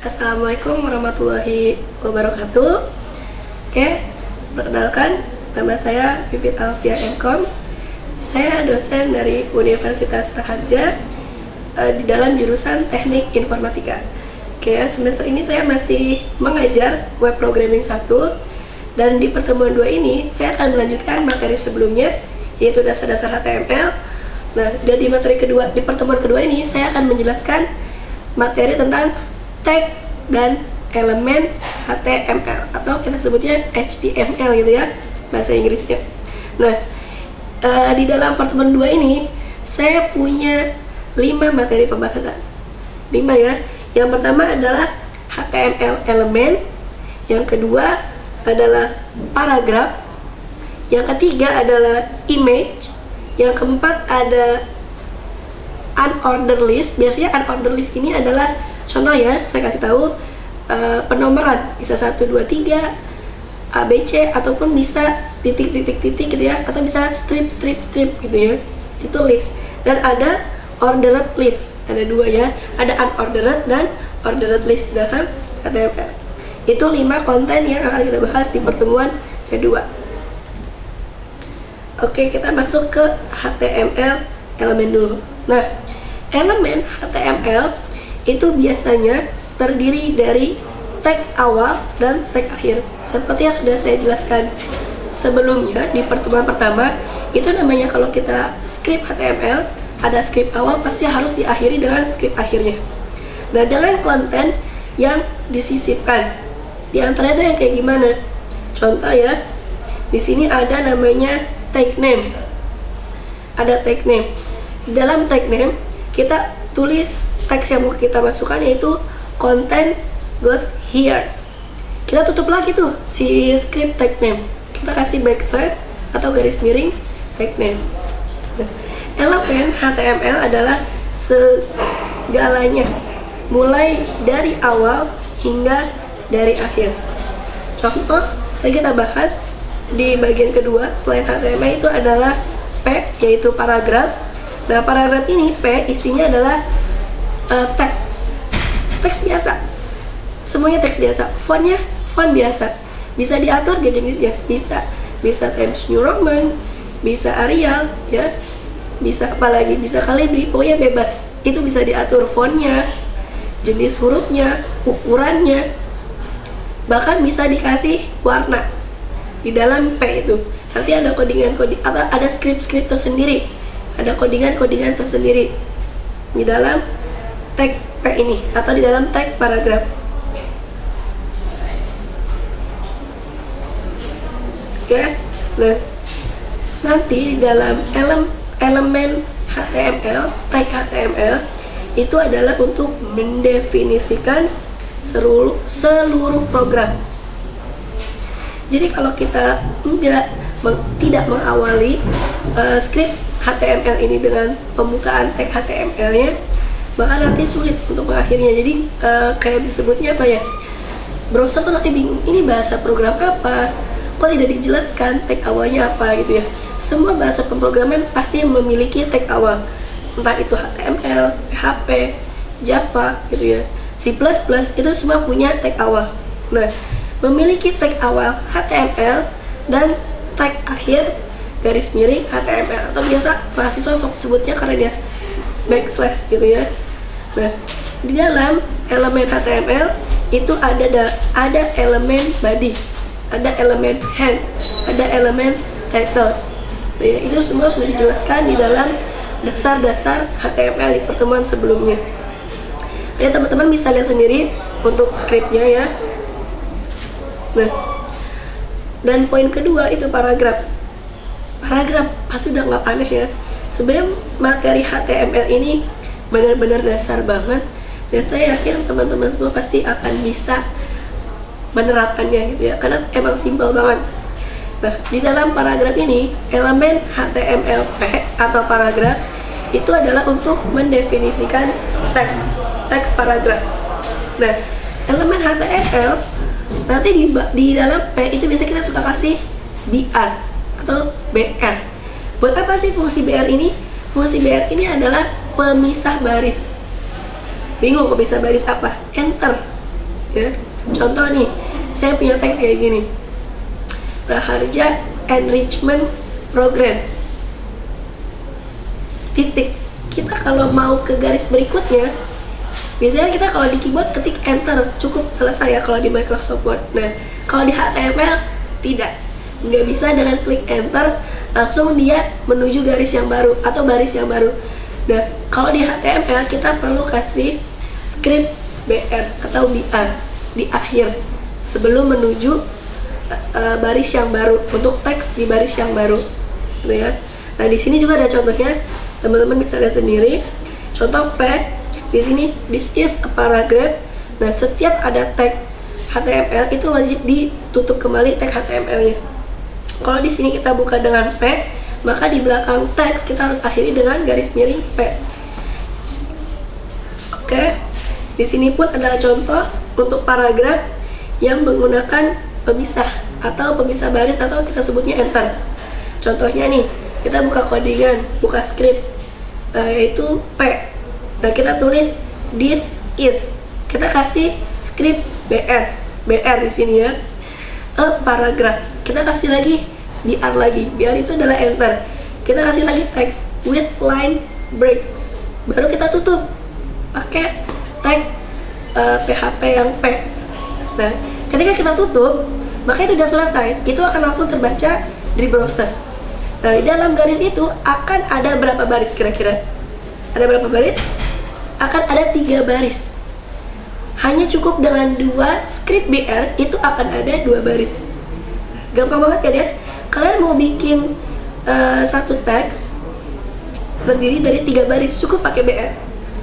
Assalamualaikum warahmatullahi wabarakatuh. Oke, perkenalkan, nama saya Vivit Alfia Enkom. Saya dosen dari Universitas Raharja di dalam jurusan Teknik Informatika. Oke, semester ini saya masih mengajar Web Programming 1, dan di pertemuan 2 ini saya akan melanjutkan materi sebelumnya, yaitu dasar-dasar HTML. Nah, dan di pertemuan kedua ini saya akan menjelaskan materi tentang tag dan elemen HTML, atau kita sebutnya HTML gitu ya, bahasa Inggrisnya. Nah, di dalam pertemuan 2 ini saya punya 5 materi pembahasan. 5 ya. Yang pertama adalah HTML elemen, yang kedua adalah paragraf, yang ketiga adalah image, yang keempat ada unordered list. Biasanya unordered list ini adalah contoh ya, saya kasih tahu penomoran, bisa 1, 2, 3 ABC, ataupun bisa titik gitu ya, atau bisa strip gitu ya, itu list. Dan ada ordered list, ada 2 ya, ada unordered dan ordered list dalam HTML. Itu 5 konten yang akan kita bahas di pertemuan kedua. Oke, kita masuk ke HTML elemen dulu. Nah, elemen HTML itu biasanya terdiri dari tag awal dan tag akhir. Seperti yang sudah saya jelaskan sebelumnya di pertemuan pertama, itu namanya kalau kita script HTML, ada script awal pasti harus diakhiri dengan script akhirnya. Nah, dengan konten yang disisipkan, di antara itu yang kayak gimana? Contoh ya, di sini ada namanya tag name. Ada tag name. Di dalam tag name kita tulis teks yang mau kita masukkan, yaitu content goes here. Kita tutup lagi tuh si script tag name, kita kasih backslash atau garis miring tag name. Nah, elemen HTML adalah segalanya, mulai dari awal hingga dari akhir. Contoh tadi kita bahas di bagian kedua selain HTML itu adalah P, yaitu paragraf. Nah, paragraf ini P isinya adalah teks biasa, semuanya teks biasa. Fontnya font biasa, bisa diatur gak jenisnya, bisa Times New Roman, bisa Arial ya, bisa apalagi, bisa Calibri, pokoknya bebas. Itu bisa diatur fontnya, jenis hurufnya, ukurannya, bahkan bisa dikasih warna di dalam P itu. Nanti ada codingan atau ada script tersendiri, ada codingan tersendiri di dalam tag P ini atau di dalam tag paragraf. Oke. Nah, nanti di dalam elemen HTML, tag HTML itu adalah untuk mendefinisikan seluruh program. Jadi kalau kita tidak mengawali script HTML ini dengan pembukaan tag HTML-nya, maka nanti sulit untuk mengakhirinya. Jadi kayak disebutnya apa ya, browser tuh nanti bingung, ini bahasa program apa, kok tidak dijelaskan tag awalnya apa gitu ya. Semua bahasa pemrograman pasti memiliki tag awal, entah itu HTML, PHP, Java gitu ya, C++, itu semua punya tag awal. Nah, memiliki tag awal HTML dan tag akhir garis miring HTML, atau biasa mahasiswa sebutnya karena dia backslash gitu ya. Nah, di dalam elemen HTML itu ada elemen body, ada elemen head, ada elemen title. Ya, itu semua sudah dijelaskan di dalam dasar-dasar HTML di pertemuan sebelumnya. Ya, teman-teman bisa lihat sendiri untuk scriptnya ya. Nah, dan poin kedua itu paragraf. Paragraf pasti udah nggak aneh ya. Sebenarnya materi HTML ini benar-benar dasar banget, dan saya yakin teman-teman semua pasti akan bisa menerapkannya gitu ya, karena emang simpel banget. Nah, di dalam paragraf ini, elemen HTML atau paragraf itu adalah untuk mendefinisikan teks paragraf. Nah, elemen HTML nanti di dalam P itu biasanya kita suka kasih BR atau BR. Buat apa sih fungsi BR ini? Fungsi BR ini adalah pemisah baris. Bingung pemisah baris apa? Enter. ya. Contoh nih, saya punya teks kayak gini, Praharja Enrichment Program, titik. Kita kalau mau ke garis berikutnya, biasanya kita kalau di keyboard ketik enter, cukup selesai ya kalau di Microsoft Word. Nah, kalau di HTML tidak, nggak bisa dengan klik enter langsung dia menuju garis yang baru atau baris yang baru. Nah, kalau di HTML kita perlu kasih script BR atau BR di akhir sebelum menuju baris yang baru untuk teks di baris yang baru, gitu ya. Nah, di sini juga ada contohnya, teman-teman bisa lihat sendiri. Contoh P di sini, this is a paragraph. Nah, setiap ada tag HTML itu wajib ditutup kembali tag HTML-nya. Kalau di sini kita buka dengan P, maka di belakang teks kita harus akhiri dengan garis miring P. Oke, di sini pun adalah contoh untuk paragraf yang menggunakan pemisah atau pemisah baris atau kita sebutnya enter. Contohnya nih, kita buka codingan, buka script, yaitu P. Nah, kita tulis this is, kita kasih script BR di sini ya. Paragraph, kita kasih lagi BR itu adalah enter. Kita kasih lagi text with line breaks, baru kita tutup pakai tag PHP yang P. Nah, ketika kita tutup, maka itu sudah selesai. Itu akan langsung terbaca di browser. Nah, di dalam garis itu akan ada berapa baris kira-kira? Ada berapa baris? Akan ada 3 baris. Hanya cukup dengan 2 script BR itu akan ada 2 baris. Gampang banget kan ya? Kalian mau bikin satu teks terdiri dari 3 baris, cukup pakai BR.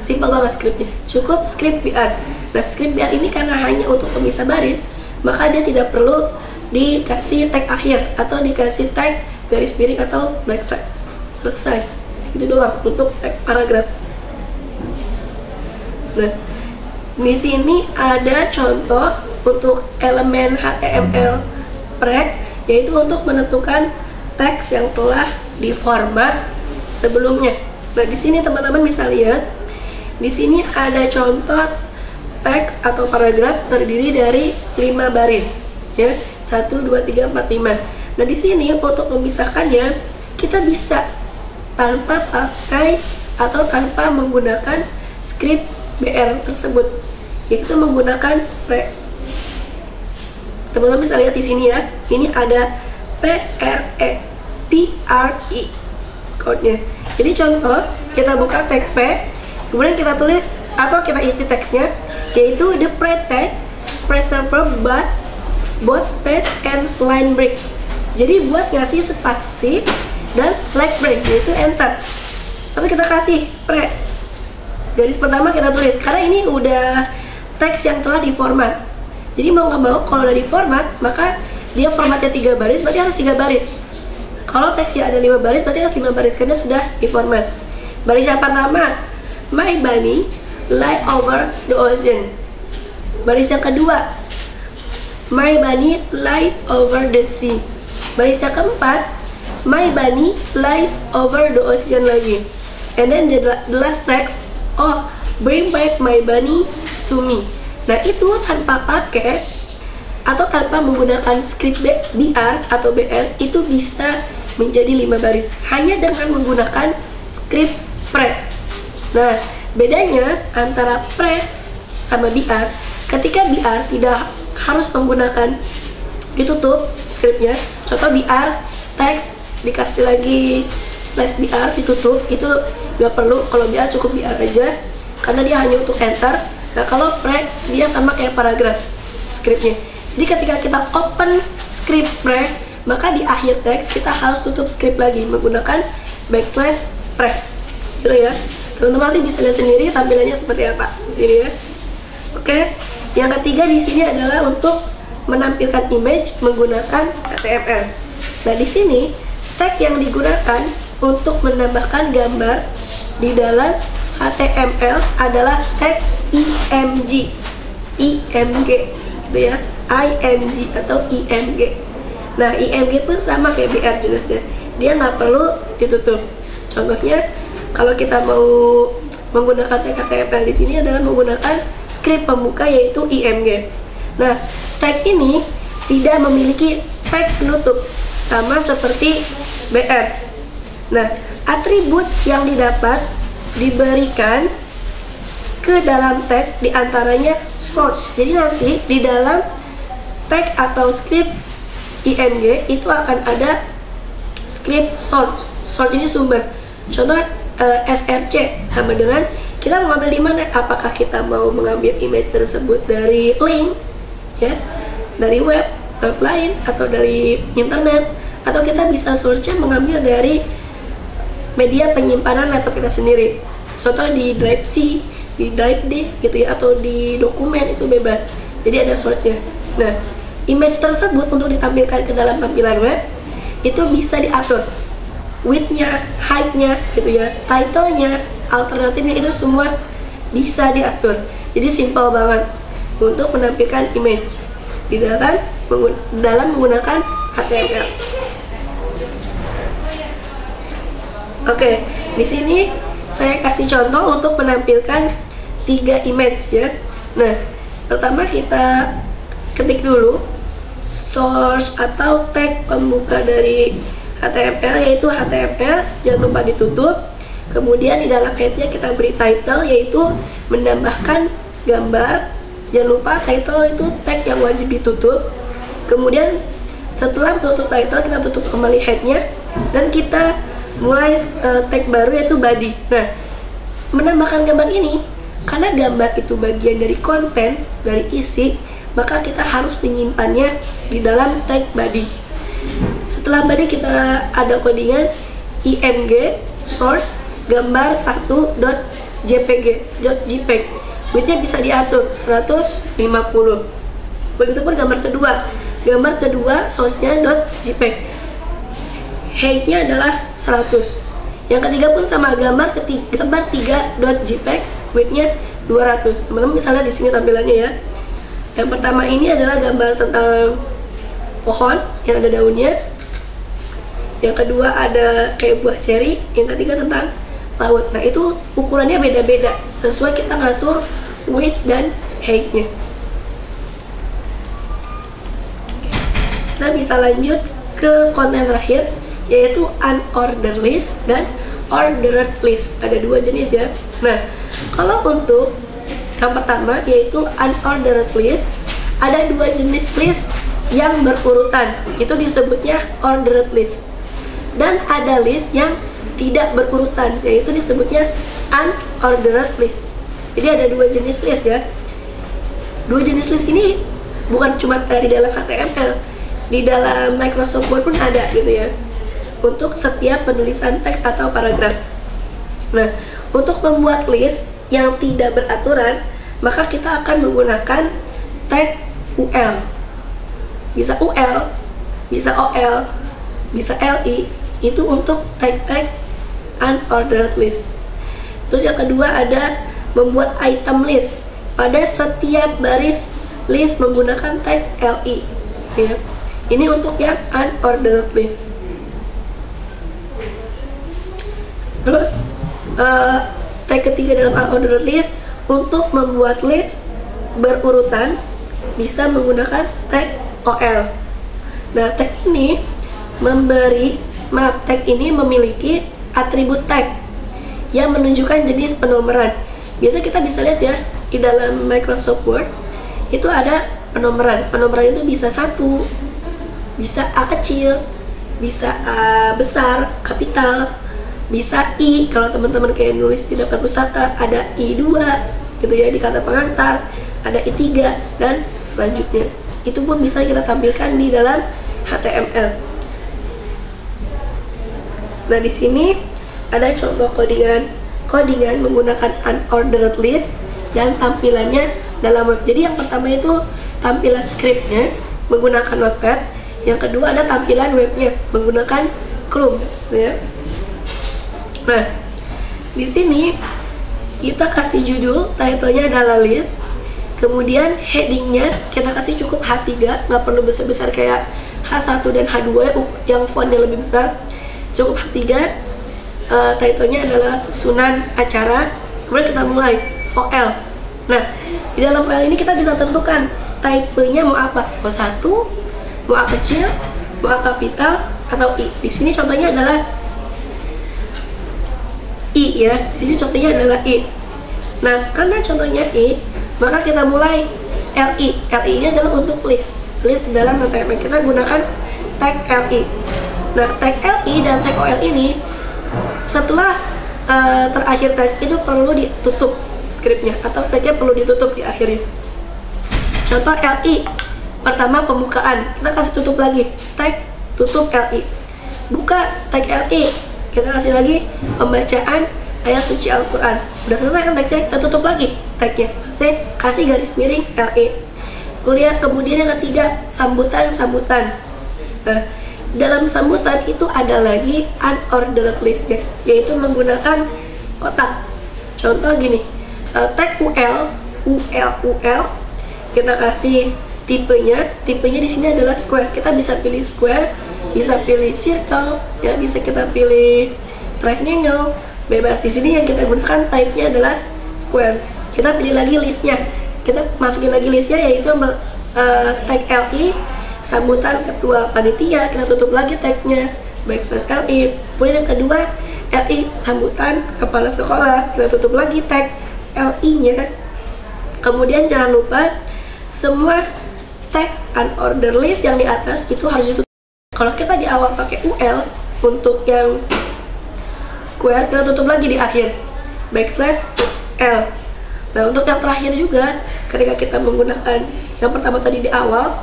Simpel banget scriptnya, cukup script BR. Nah, script BR ini karena hanya untuk pemisah baris, maka dia tidak perlu dikasih tag akhir atau dikasih tag garis miring atau backslash. Selesai, segitu doang untuk tag paragraf. Nah, di sini ada contoh untuk elemen HTML preg, yaitu untuk menentukan teks yang telah diformat sebelumnya. Nah, di sini teman-teman bisa lihat, di sini ada contoh teks atau paragraf terdiri dari 5 baris, ya, 1, 2, 3, 4, 5. Nah, di sini untuk memisahkannya kita bisa tanpa pakai atau tanpa menggunakan script BR tersebut, yaitu menggunakan pre. Teman-teman bisa lihat di sini ya, ini ada PRE, code-nya. Jadi contoh, kita buka tag P, kemudian kita tulis atau kita isi teksnya, yaitu the pre tag preserve both space and line breaks. Jadi buat ngasih spasi dan line break, yaitu enter. Lalu kita kasih pre. Garis pertama kita tulis, karena ini udah teks yang telah diformat. Jadi mau nggak mau kalau udah diformat, maka dia formatnya 3 baris, berarti harus 3 baris. Kalau teksnya ada 5 baris, berarti harus 5 baris karena sudah diformat. Baris yang pertama, my bunny lie over the ocean. Baris yang kedua, my bunny lie over the sea. Baris yang keempat, my bunny lies over the ocean lagi. And then the last text, oh, bring back my bunny to me. Nah, itu tanpa pakai atau tanpa menggunakan script BR atau BR, itu bisa menjadi 5 baris hanya dengan menggunakan script pre. Nah, bedanya antara pre sama BR, ketika BR tidak harus menggunakan ditutup scriptnya. Contoh BR teks dikasih lagi slash BR ditutup, itu nggak perlu. Kalau BR cukup BR aja karena dia hanya untuk enter. Nah, kalau pre dia sama kayak paragraf scriptnya. Jadi ketika kita open script pre, maka di akhir teks kita harus tutup script lagi menggunakan backslash pre, gitu ya. Teman-teman nanti bisa lihat sendiri tampilannya seperti apa di sini ya. Oke, yang ketiga di sini adalah untuk menampilkan image menggunakan HTML. Nah, di sini tag yang digunakan untuk menambahkan gambar di dalam HTML adalah tag IMG, gitu ya, IMG atau IMG. Nah, IMG pun sama kayak BR jenisnya, dia nggak perlu ditutup. Contohnya, kalau kita mau menggunakan tag HTML di sini adalah menggunakan script pembuka yaitu IMG. Nah, tag ini tidak memiliki tag penutup, sama seperti BR. Nah, atribut yang didapat diberikan ke dalam tag diantaranya source. Jadi nanti di dalam tag atau script ing itu akan ada script source. Source ini sumber. Contoh src sama dengan kita mau ngambil di mana? Apakah kita mau mengambil image tersebut dari link, ya, dari web lain atau dari internet, atau kita bisa source-nya mengambil dari media penyimpanan laptop kita sendiri. Contoh di drive C, di drive D gitu ya, atau di dokumen, itu bebas. Jadi ada source-nya. Nah, image tersebut untuk ditampilkan ke dalam tampilan web itu bisa diatur width-nya, height-nya gitu ya, title-nya, alternatifnya, itu semua bisa diatur. Jadi simple banget untuk menampilkan image di dalam menggunakan HTML. Oke, di sini saya kasih contoh untuk menampilkan 3 image ya. Nah, pertama kita ketik dulu source atau tag pembuka dari HTML, yaitu HTML, jangan lupa ditutup. Kemudian di dalam headnya kita beri title, yaitu menambahkan gambar. Jangan lupa title itu tag yang wajib ditutup. Kemudian setelah menutup title, kita tutup kembali headnya dan kita mulai tag baru, yaitu body. Nah, menambahkan gambar ini karena gambar itu bagian dari konten, dari isi, maka kita harus menyimpannya di dalam tag body. Setelah body kita ada codingan img source gambar 1.jpg. Width-nya bisa diatur 150. Begitupun gambar kedua source-nya .jpg. Height-nya adalah 100. Yang ketiga pun sama, gambar 3.jpg, width-nya 200. Teman-teman bisa lihat di sini tampilannya ya. Yang pertama ini adalah gambar tentang pohon yang ada daunnya. Yang kedua ada kayak buah ceri. Yang ketiga tentang laut. Nah, itu ukurannya beda-beda sesuai kita ngatur width dan height-nya. Kita bisa lanjut ke konten terakhir, yaitu unordered list dan ordered list. Ada 2 jenis ya. Nah, kalau untuk yang pertama yaitu unordered list, ada 2 jenis list yang berurutan, itu disebutnya ordered list. Dan ada list yang tidak berurutan, yaitu disebutnya unordered list. Jadi ada 2 jenis list ya. 2 jenis list ini bukan cuma ada di dalam HTML, di dalam Microsoft Word pun ada gitu ya, untuk setiap penulisan teks atau paragraf. Nah, untuk membuat list yang tidak beraturan, maka kita akan menggunakan tag UL. Bisa UL, bisa OL, bisa LI. Itu untuk tag-tag unordered list. Terus yang kedua ada membuat item list. Pada setiap baris list menggunakan tag LI ya. Ini untuk yang unordered list. Terus tag ketiga dalam unordered list, untuk membuat list berurutan bisa menggunakan tag OL. Nah, tag ini tag ini memiliki atribut tag yang menunjukkan jenis penomoran. Biasa kita bisa lihat ya, di dalam Microsoft Word itu ada penomoran. Penomoran itu bisa 1, bisa A kecil, bisa A besar, kapital, bisa I. Kalau teman-teman kayak nulis di daftar pustaka, ada I2 gitu ya, di kata pengantar, ada I3 dan selanjutnya. Itu pun bisa kita tampilkan di dalam HTML. Nah, di sini ada contoh codingan menggunakan unordered list dan tampilannya dalam web. Jadi yang pertama itu tampilan scriptnya menggunakan Notepad. Yang kedua ada tampilan webnya menggunakan Chrome, ya. Nah, di sini kita kasih judul, title-nya adalah list. Kemudian headingnya kita kasih cukup H3, nggak perlu besar-besar kayak H1 dan H2 yang fontnya lebih besar. Cukup H3. Title-nya adalah susunan acara. Kemudian kita mulai OL. Nah, di dalam OL ini kita bisa tentukan typenya mau apa, mau satu, mau A kecil, mau A kapital, atau I. Di sini contohnya adalah I ya. Di sini contohnya adalah I. Nah, karena contohnya I, maka kita mulai LI. LI ini adalah untuk list dalam HTML. Kita gunakan tag LI. Nah, tag LI dan tag OL ini setelah terakhir teks itu perlu ditutup scriptnya, atau tagnya perlu ditutup di akhirnya. Contoh LI, pertama pembukaan, kita kasih tutup lagi, tag tutup LI. Buka tag LI, kita kasih lagi pembacaan ayat suci Al-Quran. Udah selesai kan teksnya, kita tutup lagi tagnya, kasih garis miring LI. Kemudian yang ketiga, sambutan. Nah, dalam sambutan itu ada lagi unordered listnya, yaitu menggunakan kotak. Contoh gini, tag UL, kita kasih tipenya di sini adalah square. Kita bisa pilih square, bisa pilih circle, ya, bisa kita pilih triangle, bebas. Di sini yang kita gunakan type-nya adalah square. Kita pilih lagi listnya, kita masukin lagi listnya, yaitu tag LI, sambutan ketua panitia, kita tutup lagi tagnya backslash LI. Kemudian yang kedua, LI sambutan kepala sekolah, kita tutup lagi tag LI-nya. Kemudian jangan lupa semua tag unordered list yang di atas itu harus ditutup. Kalau kita di awal pakai UL, untuk yang square kita tutup lagi di akhir backslash L. Nah, untuk yang terakhir juga, ketika kita menggunakan yang pertama tadi di awal,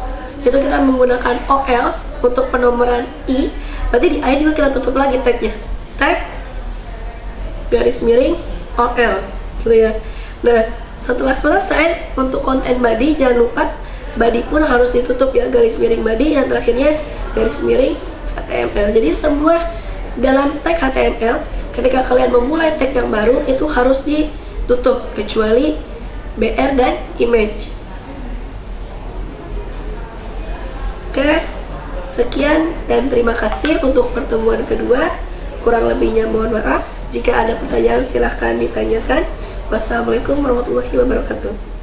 itu kita menggunakan OL untuk penomoran I, berarti di akhir juga kita tutup lagi tagnya, tag garis miring OL, gitu ya. Nah, setelah selesai untuk konten body, jangan lupa body pun harus ditutup ya, garis miring body, dan terakhirnya garis miring HTML. Jadi semua dalam tag HTML, ketika kalian memulai tag yang baru itu harus ditutup, kecuali BR dan image. Oke, sekian dan terima kasih untuk pertemuan kedua. Kurang lebihnya mohon maaf. Jika ada pertanyaan silahkan ditanyakan. Wassalamualaikum warahmatullahi wabarakatuh.